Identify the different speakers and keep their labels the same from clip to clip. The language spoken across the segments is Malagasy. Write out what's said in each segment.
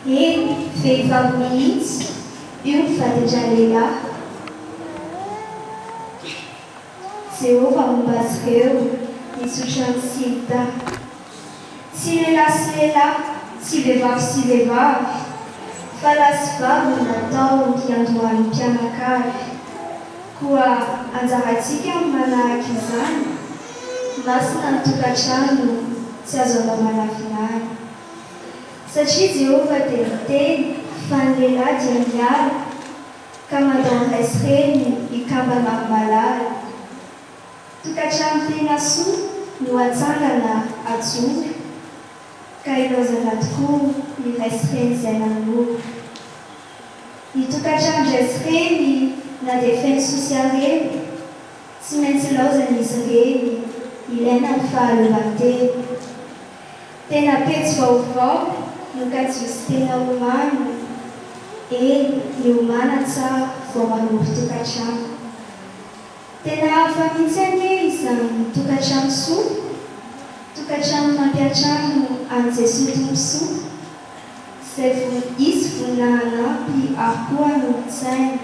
Speaker 1: Eny, vehivavy mihitsy, io mivadetra lehilahy. Jehovah momba azy ireo mitsotra ny sida. Tsy lehilahy sy lehilahy, tsy vehivavy sy vehivavy, fa lahy sy vavy no natao hiandohan'ny mpianakavy. Koa anjarantsika ny manahaka izany, masina ny tokantrano tsy azo andao manavinany. Satria Jehovah dia miteny fa ny lehilahy dia miala, ka mandao ny raisy reny ikambana amin'ny malala. Tokantrano tena soa no hatsangana ajory, ka ilaozana tokoa ny raisy reny izay nanolora. Ny tokantrano raisy reny na dia feno sosialy reny, tsy maintsy ilaozan'izy reny ilaina ny fahaleovantena. Tena pejy vaovao no ka tsy misy tena omana, ny omana tsara vao manoro tokantrano. Tena hafa mihitsy anie izany tokantrano soa, tokantrano mampiantrano an'i Jesoa tomposoa, izay izy voninahinampy ary koa nolontsaina.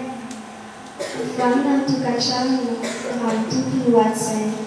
Speaker 1: Vanona ny tokantrano raha ny tompony ho atsaina.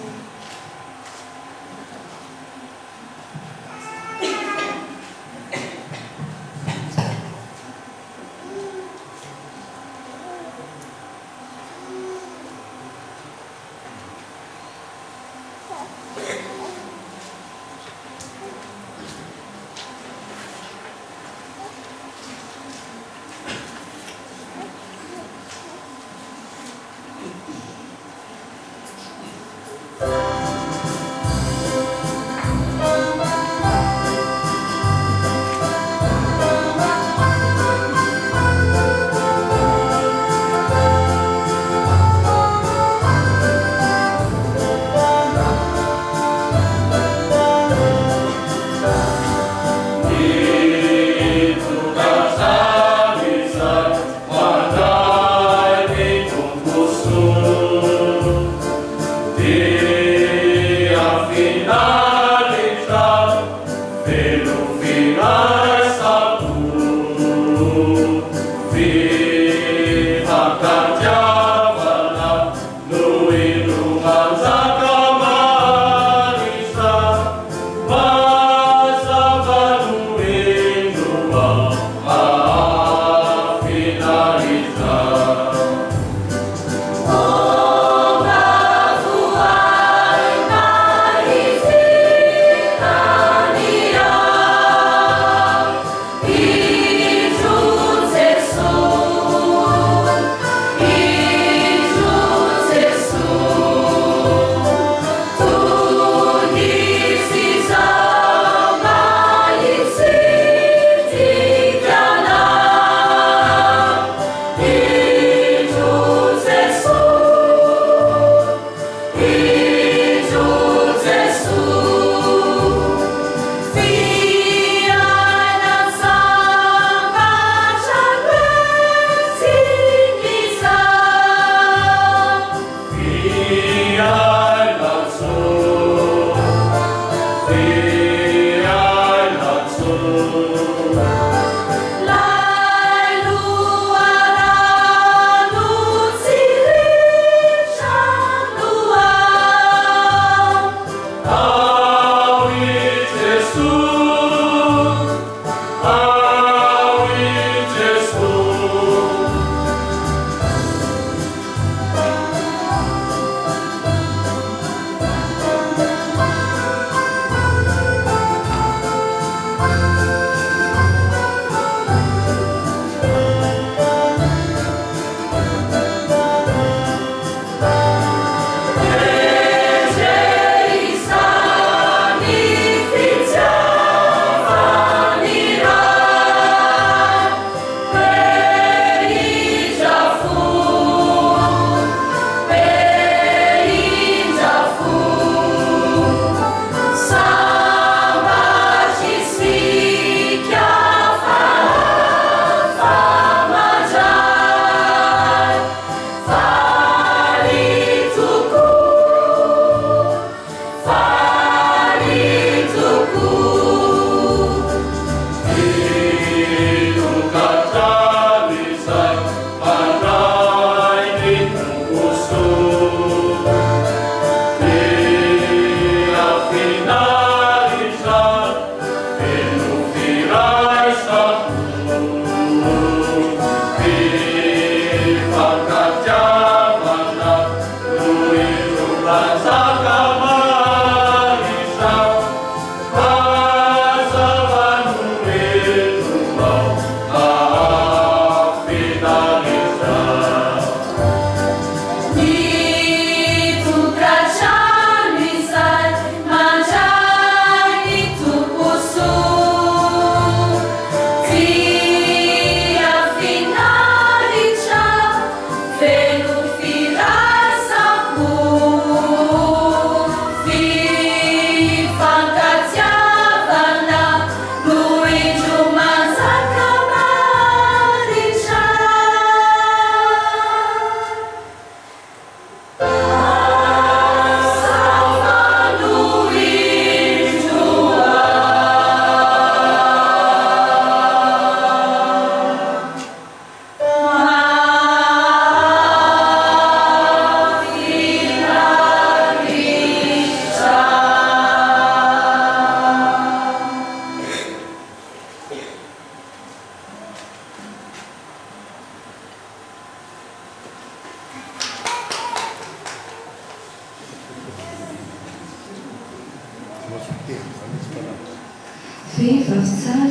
Speaker 2: vehivavy tsara,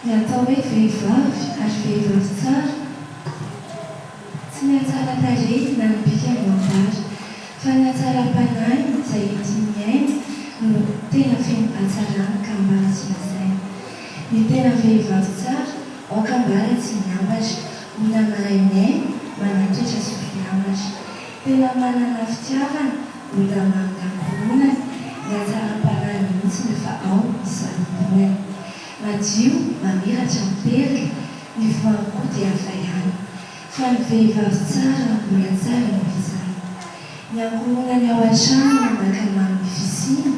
Speaker 2: ny atao hoe vehivavy ary vehivavy tsara tsy ny atsara tarehy na ny bika voambary fa ny atsaram-panahy izay entin'ny aina no tena feno hatsarana ka ambara tsy lazaina. Ny tena vehivavy tsara aoka ambara tsy miambatra, olona mahay miaina, manatoetra sy filamatra, tena manana fitiavana, olona mangambolonana, ny atsaram-panahy mihitsy rehefa ao isanibonana. Madio, mamiratra miperika, ny voany koa dia hafa ihany. Fa ny vehivavy tsara mbola tsara no izany. Ny ankohonany ao an-trano mankamamy ny fisiny,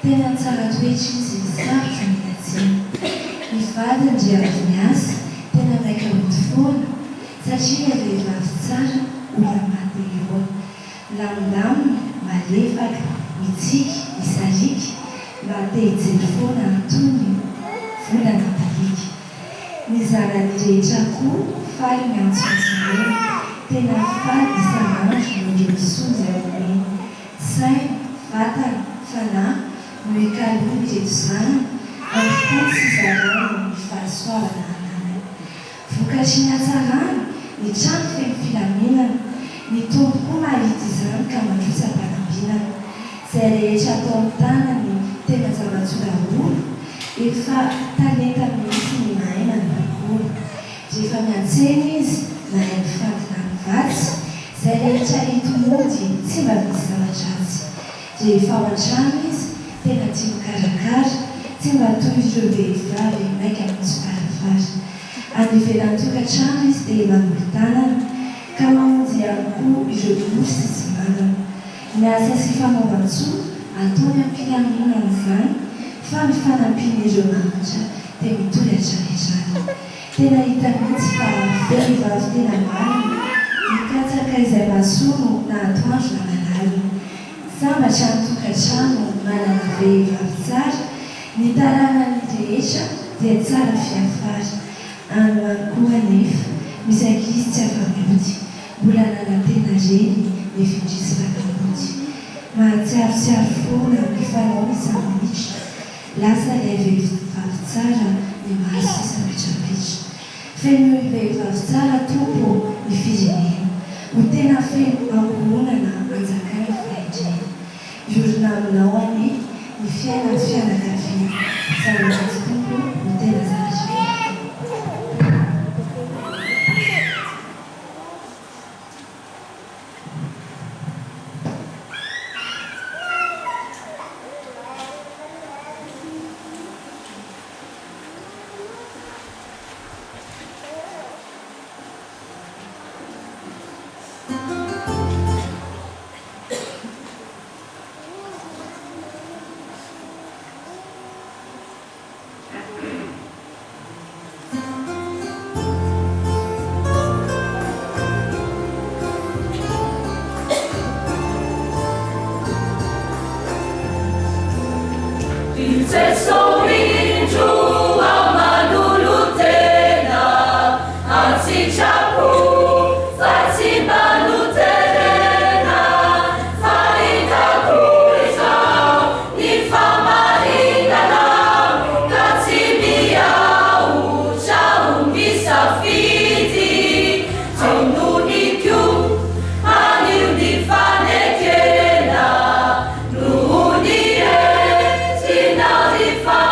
Speaker 2: tena tsara toetra izy sarotra minatsiny. Ny vadiny dia avy miasa, tena maika hody foana, satria ny vehivavy tsara olona maty eroana. Lamindamina, malefaka, mitsiky, misariky, mba te-hijery foana antony volana talika. Ny zanany rehetra koa faly miantsoantsireny, tena faly isan'andro no misoza omeny. Saina, vatana, fanahy no ikaloha ireto zanany, amin'ny sy zarana ny fahasoavana ananany. Vokatry ny hatsarany, ny trano feno filaminana, ny tombo koa mahita izany ka mandrosa mpanambinana. Izay rehetra atao amin'ny tanany tena zava-tsola olo, efa talenta mihitsy ny mahaina ny bakolo. Rehefa miantsena izy, mahay mifandina ny vatsy, izay rehetra hito mody tsy mba misy zava-dratsy. Rehefa ao an-trano izy, tena tia mikarakara, tsy mba toy ireo vehivavy maika mitsy faravary. Any ivelan'ny tokantrano izy dia manolo-tanana, ka mamonjy ihany koa ireo osy sy manana. Ny asa sy fanaovan-tsoa ataony am-pilaminana izany, fa ny fanampian'ireo namatra dia mitolatra rehetrany. Tena hita mihitsy fa vehivavy tena marina, mikatsaka izay masono na atoandro na malalina. Sambatra ny tokantrano manana vehivavy tsara, ny taranany rehetra dia tsara fiafara. Ano any koa anefa, misy ankizy tsy afa-body, mbola nanantena reny ny findrisy fanambody. Mahatsiaro-tsiaro foana ny fanao isan'nitra, lasa ilay vehivavy tsara ny maso isan-pitrapitra. Feno vehivavy tsara tompo ny firenena, ho tena feno ankohonana anjakana fahendrena. Iorina aminao ane ny fiainany fianakaviana, zava-maty tompo no tena zavatra.
Speaker 3: If I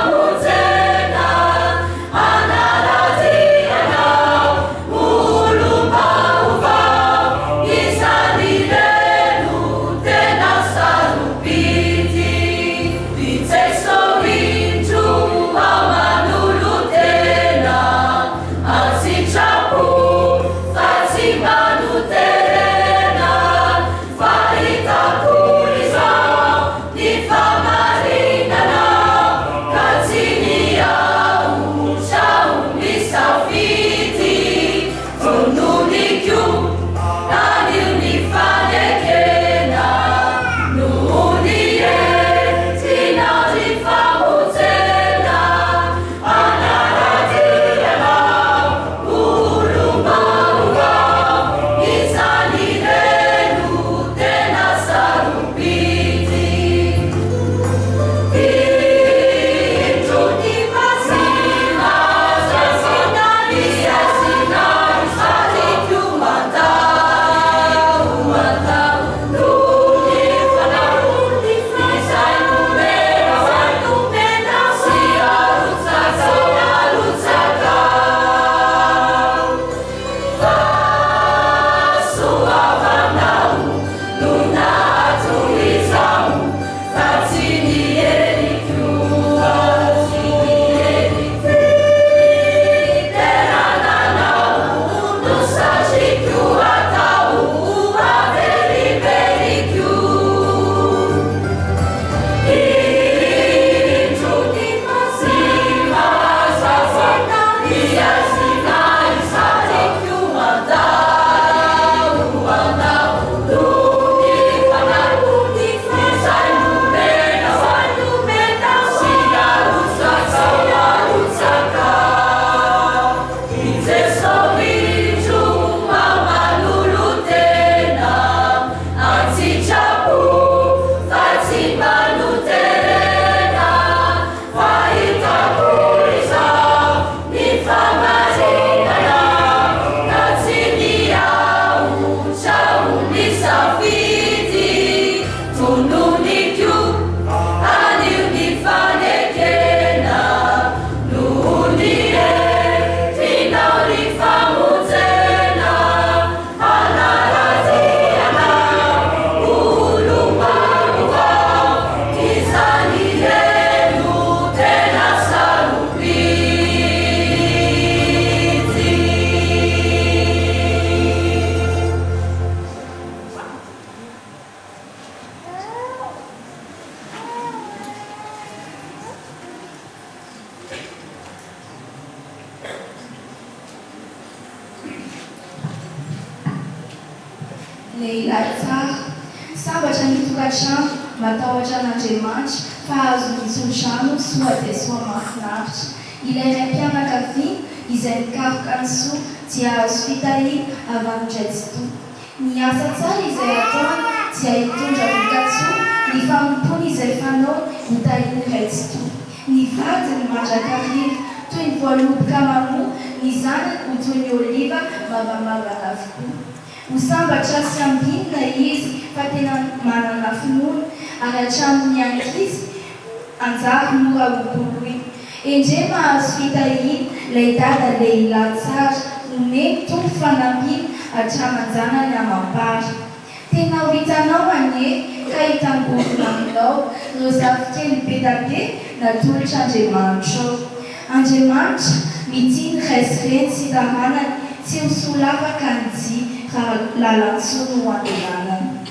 Speaker 1: lehilahy tsara, sambatra ny tokantrano matahotra an'Andriamanitra fa azo misolo-drano soa dia soa mahafinaritra. Ilay iray mpianakaviana izay mikaroka ny soa dia azo fitahiana avy amin'indray tsy toa. Ny asa tsara izay ataony dia hitondra voka-tsoa, ny fanompony izay fanaony hitahiana iray tsy toa. Ny vadiny mandrakariva toy ny voaloboka mamoa, ny zanany ho toy ny oliva mavamavana avokoa. Ho sambatra sy ambinina izy fa tena manana finoana, ary hatramin'ny ankizy anjary mora hopoloina. Endre mahazo fitahiana ilay dada lehilahy tsara, omeny tompo fanampiana hatraman-janany amampara. Tena ho hitanao anie ka hitangorona aminao ireo zafikely be da be natolotr'Andriamanitra ao. Andriamanitra mitiny resireny sy taranany, tsy ho sola afaka ny dia raha lalan-tsoa no andehanany.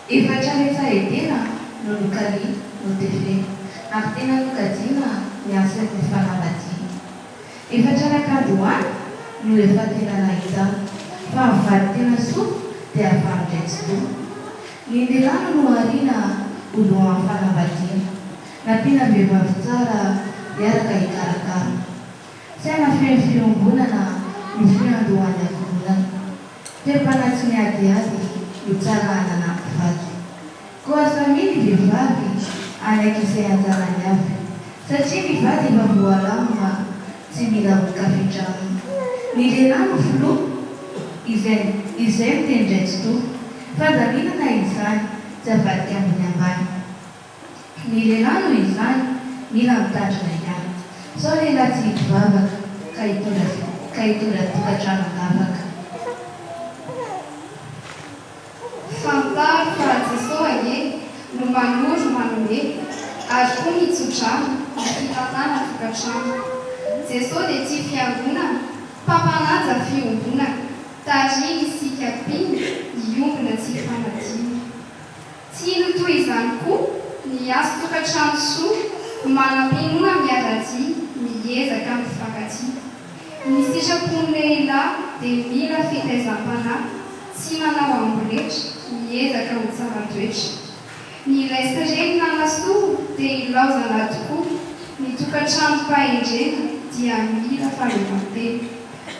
Speaker 2: Efatra rehefa edena no nokali no tefe, ary tena nokajina ny asa ny fanambadiana. Efatra rakan-doany no efa tena nahita, fa mivady tena soa dia avy amin'indray tsy toa. Ny ndelano no ariana ho lohan'ny fanambadiana, nampiana vehivavy tsara hiaraka hikarakara. Saina feno fiombonana no fiandohany akoronana, te-panatsy ny adiady no tsara hanana mpivady. Koa saminy vehivavy anaiky izay anjarany avy, satria ny vady efa voalamina tsy mila vokafitrana. Ny lehilahy no filoha izay mitendray tsy toa, fa daminana izany tsy avadika ambony ambany. Ny lehilahy no izany mila mitandrina ihany, sao lehilahy tsy hivavaka ka hitondra tokantrano andavaka.
Speaker 1: Fantaro fa Jesosy anie no manoro manome, ary koa mitsodrano ny fitatana tokantrano. Jesosy dia tia fiangonana, mpampanaja fiombonana, tariny isika piny hiombona tsy fanadina. Tsy ino toy izany koa ny azo tokantrano soa, manam-pinoana miara-dia, miezaka mifankatia. Ny sitrapon'ny lehilahy dia mila fitaizam-panahy, tsy manao amboletra, miezaka ho tsara-toetra. Ny raisin-dreny nanasoa dia ilaozana tokoa, ny tokantrano-pahendrena dia mila fahaleovantena.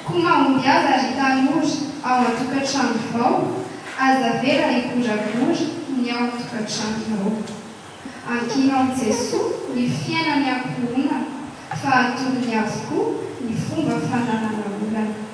Speaker 1: Koa mahomby aza ry tanora ao an-tokantrano vao, aza vera hikorakora ny ao an-tokantrano. Ankinao Jesosy ny fiainany ankohonana, fa atolony avokoa ny fomba fananana olana.